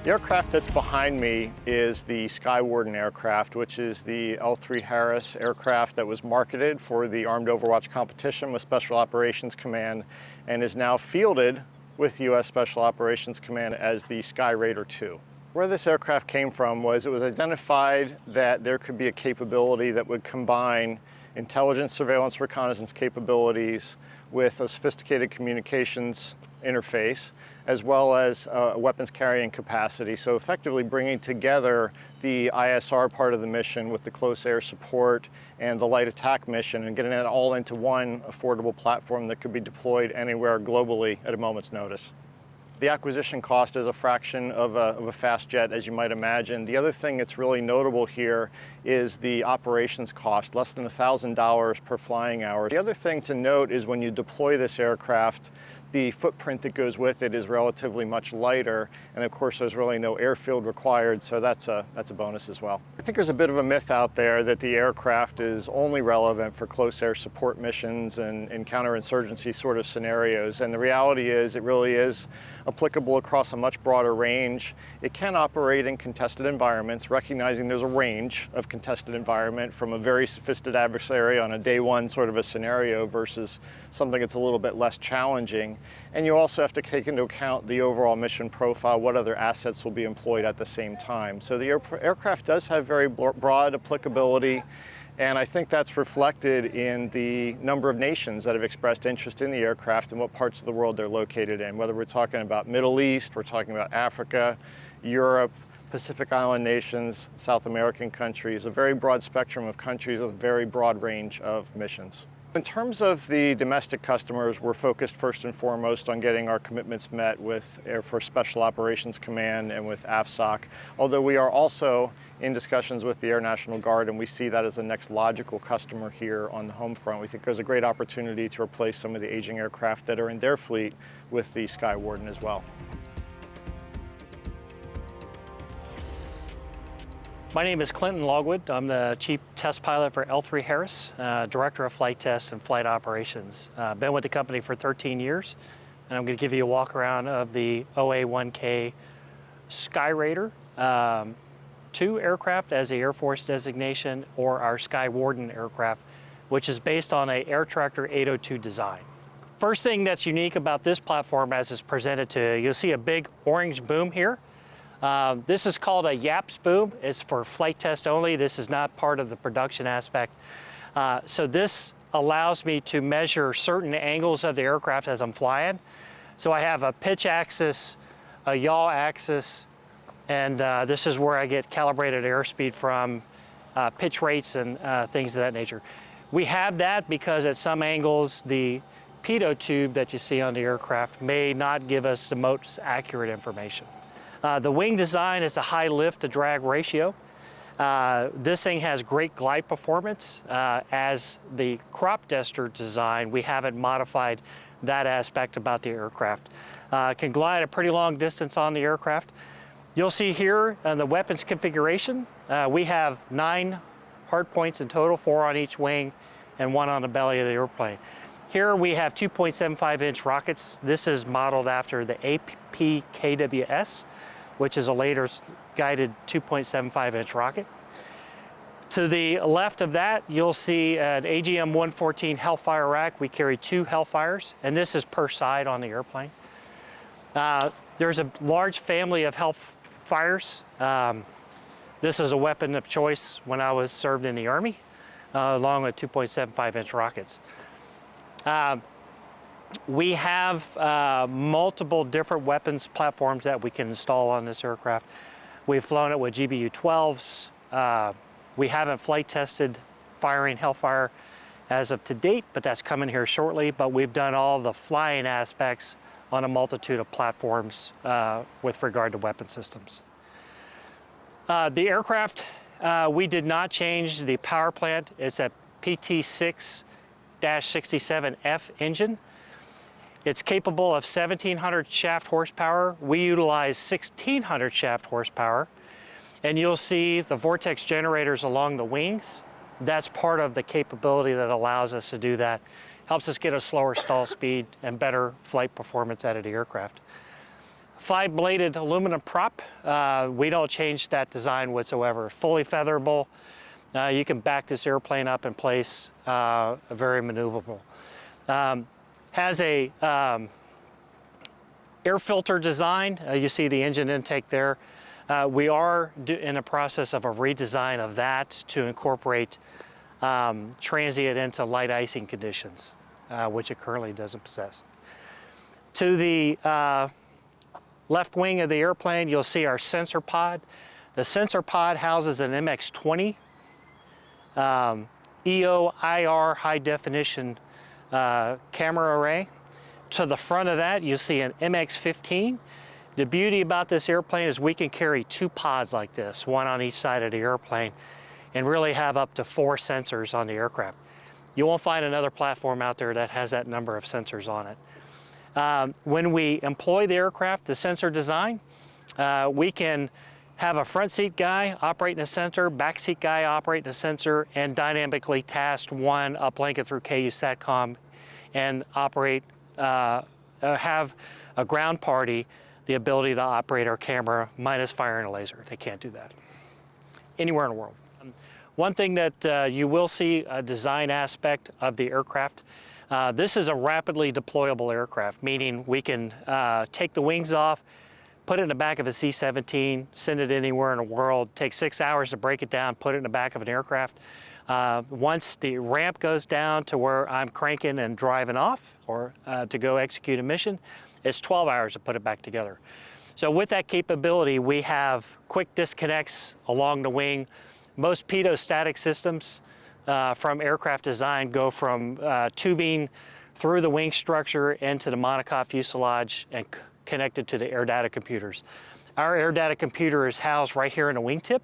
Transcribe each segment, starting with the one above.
The aircraft that's behind me is the Sky Warden aircraft, which is the L3 Harris aircraft that was marketed for the Armed Overwatch competition with Special Operations Command and is now fielded with U.S. Special Operations Command as the Skyraider 2. Where this aircraft came from was it was identified that there could be a capability that would combine intelligence, surveillance, reconnaissance capabilities with a sophisticated communications interface, as well as a weapons carrying capacity. So effectively bringing together the ISR part of the mission with the close air support and the light attack mission and getting it all into one affordable platform that could be deployed anywhere globally at a moment's notice. The acquisition cost is a fraction of a fast jet, as you might imagine. The other thing that's really notable here is the operations cost, less than $1,000 per flying hour. The other thing to note is when you deploy this aircraft, the footprint that goes with it is relatively much lighter, and of course there's really no airfield required, so that's a bonus as well. I think there's a bit of a myth out there that the aircraft is only relevant for close air support missions and counterinsurgency sort of scenarios, and the reality is it really is applicable across a much broader range. It can operate in contested environments, recognizing there's a range of contested environment from a very sophisticated adversary on a day one sort of a scenario versus something that's a little bit less challenging. And you also have to take into account the overall mission profile, what other assets will be employed at the same time. So the aircraft does have very broad applicability, and I think that's reflected in the number of nations that have expressed interest in the aircraft and what parts of the world they're located in. Whether we're talking about Middle East, we're talking about Africa, Europe, Pacific Island nations, South American countries, a very broad spectrum of countries with a very broad range of missions. In terms of the domestic customers, we're focused first and foremost on getting our commitments met with Air Force Special Operations Command and with AFSOC, although we are also in discussions with the Air National Guard, and we see that as the next logical customer here on the home front. We think there's a great opportunity to replace some of the aging aircraft that are in their fleet with the Sky Warden as well. My name is Clinton Logwood. I'm the Chief Test Pilot for L3 Harris, Director of Flight Test and Flight Operations. Been with the company for 13 years, and I'm going to give you a walk around of the OA-1K Skyraider, 2 aircraft as the Air Force designation, or our Sky Warden aircraft, which is based on a Air Tractor 802 design. First thing that's unique about this platform as it's presented to you, you'll see a big orange boom here. This is called a YAPS boom. It's for flight test only. This is not part of the production aspect. So this allows me to measure certain angles of the aircraft as I'm flying. So I have a pitch axis, a yaw axis, and this is where I get calibrated airspeed from, pitch rates and things of that nature. We have that because at some angles the pitot tube that you see on the aircraft may not give us the most accurate information. The wing design is a high lift to drag ratio. This thing has great glide performance. As the crop duster design, we haven't modified that aspect about the aircraft. Can glide a pretty long distance on the aircraft. You'll see here in the weapons configuration, we have 9 hard points in total, 4 on each wing and 1 on the belly of the airplane. Here we have 2.75-inch rockets. This is modeled after the APKWS, which is a later guided 2.75-inch rocket. To the left of that, you'll see an AGM-114 Hellfire rack. We carry 2 Hellfires, and this is per side on the airplane. There's a large family of Hellfires. This is a weapon of choice when I was served in the Army, along with 2.75-inch rockets. We have multiple different weapons platforms that we can install on this aircraft. We've flown it with GBU-12s. We haven't flight tested firing Hellfire as of to date, but that's coming here shortly. But we've done all the flying aspects on a multitude of platforms with regard to weapon systems. The aircraft, we did not change the power plant. It's a PT6-67F engine. It's capable of 1,700 shaft horsepower. We utilize 1,600 shaft horsepower. And you'll see the vortex generators along the wings. That's part of the capability that allows us to do that. Helps us get a slower stall speed and better flight performance out of the aircraft. 5-bladed aluminum prop. We don't change that design whatsoever. Fully featherable. You can back this airplane up in place, very maneuverable. Has a air filter design. You see the engine intake there. We are in the process of a redesign of that to incorporate transient into light icing conditions, which it currently doesn't possess. To the left wing of the airplane, you'll see our sensor pod. The sensor pod houses an MX-20 EO-IR high definition camera array. To the front of that, you'll see an MX-15. The beauty about this airplane is we can carry 2 pods like this, one on each side of the airplane, and really have up to 4 sensors on the aircraft. You won't find another platform out there that has that number of sensors on it. When we employ the aircraft, the sensor design, we can have a front seat guy operating a sensor, back seat guy operating a sensor, and dynamically task one uplink it through KU SATCOM and operate, have a ground party the ability to operate our camera minus firing a laser. They can't do that anywhere in the world. One thing that you will see a design aspect of the aircraft, this is a rapidly deployable aircraft, meaning we can take the wings off, put it in the back of a C-17, send it anywhere in the world, take 6 hours to break it down, put it in the back of an aircraft. Once the ramp goes down to where I'm cranking and driving off or to go execute a mission, it's 12 hours to put it back together. So with that capability, we have quick disconnects along the wing. Most pitot-static systems from aircraft design go from tubing through the wing structure into the monocoque fuselage and connected to the air data computers. Our air data computer is housed right here in the wingtip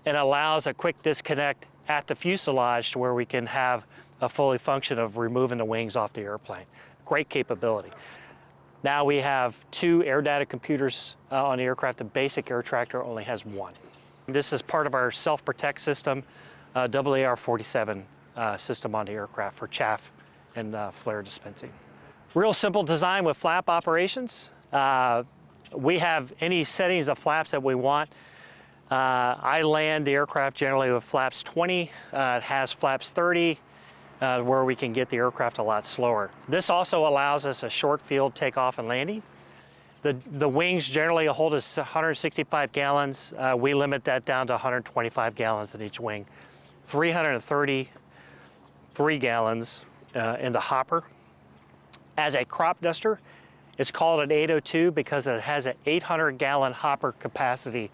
and allows a quick disconnect at the fuselage to where we can have a fully function of removing the wings off the airplane. Great capability. Now we have 2 air data computers on the aircraft. The basic air tractor only has 1. This is part of our self-protect system, AR-47 system on the aircraft for chaff and flare dispensing. Real simple design with flap operations. We have any settings of flaps that we want. I land the aircraft generally with flaps 20. It has flaps 30, where we can get the aircraft a lot slower. This also allows us a short field takeoff and landing. The wings generally hold us 165 gallons. We limit that down to 125 gallons in each wing. 333 gallons in the hopper. As a crop duster, it's called an 802 because it has an 800-gallon hopper capacity,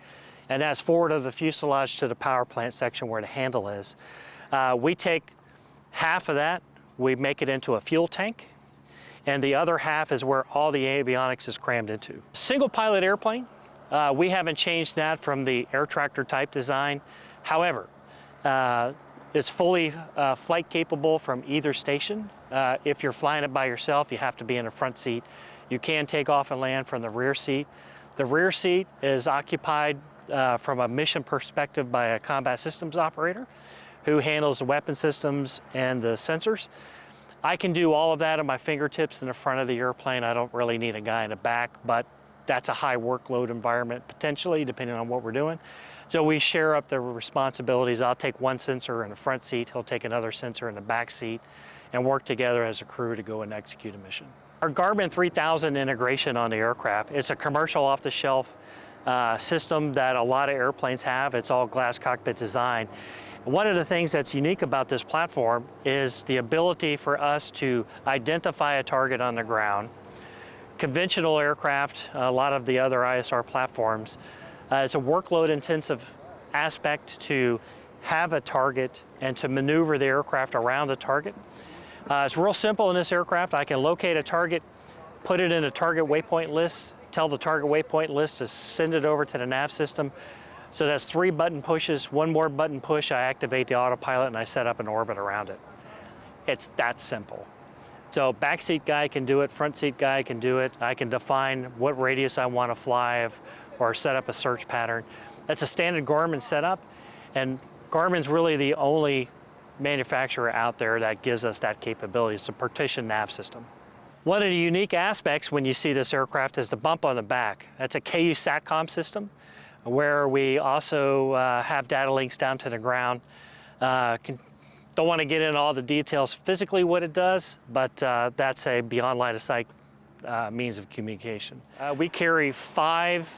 and that's forward of the fuselage to the power plant section where the handle is. We take half of that, we make it into a fuel tank, and the other half is where all the avionics is crammed into. Single pilot airplane, we haven't changed that from the air tractor type design. However, it's fully flight capable from either station. If you're flying it by yourself, you have to be in the front seat. You can take off and land from the rear seat. The rear seat is occupied from a mission perspective by a combat systems operator who handles the weapon systems and the sensors. I can do all of that at my fingertips in the front of the airplane. I don't really need a guy in the back, but that's a high workload environment potentially, depending on what we're doing. So we share up the responsibilities. I'll take one sensor in the front seat, he'll take another sensor in the back seat, and work together as a crew to go and execute a mission. Our Garmin 3000 integration on the aircraft, it's a commercial off-the-shelf system that a lot of airplanes have. It's all glass cockpit design. One of the things that's unique about this platform is the ability for us to identify a target on the ground. Conventional aircraft, a lot of the other ISR platforms, it's a workload intensive aspect to have a target and to maneuver the aircraft around the target. It's real simple in this aircraft. I can locate a target, put it in a target waypoint list, tell the target waypoint list to send it over to the nav system. So that's 3 button pushes, 1 more button push, I activate the autopilot and I set up an orbit around it. It's that simple. So backseat guy can do it, front seat guy can do it. I can define what radius I want to fly or set up a search pattern. That's a standard Garmin setup, and Garmin's really the only manufacturer out there that gives us that capability. It's a partition nav system. One of the unique aspects when you see this aircraft is the bump on the back. That's a KU SATCOM system where we also have data links down to the ground. Don't want to get into all the details physically what it does, but that's a beyond line of sight means of communication. We carry 5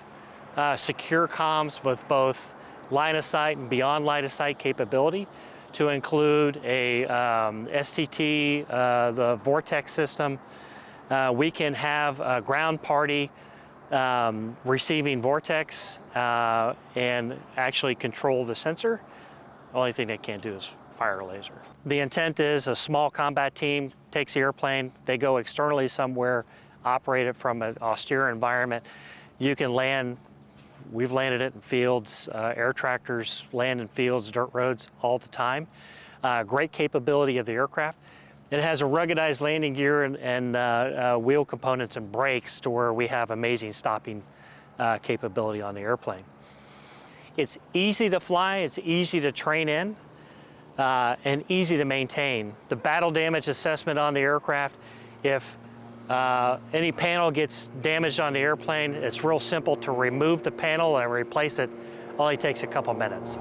secure comms with both line of sight and beyond line of sight capability, to include a STT, the Vortex system. We can have a ground party receiving Vortex and actually control the sensor. The only thing they can't do is fire a laser. The intent is a small combat team takes the airplane, they go externally somewhere, operate it from an austere environment. You can land, we've landed it in fields, air tractors land in fields, dirt roads all the time. Great capability of the aircraft. It has a ruggedized landing gear and wheel components and brakes to where we have amazing stopping capability on the airplane. It's easy to fly, it's easy to train in, and easy to maintain. The battle damage assessment on the aircraft, if any panel gets damaged on the airplane, it's real simple to remove the panel and replace it. Only takes a couple minutes.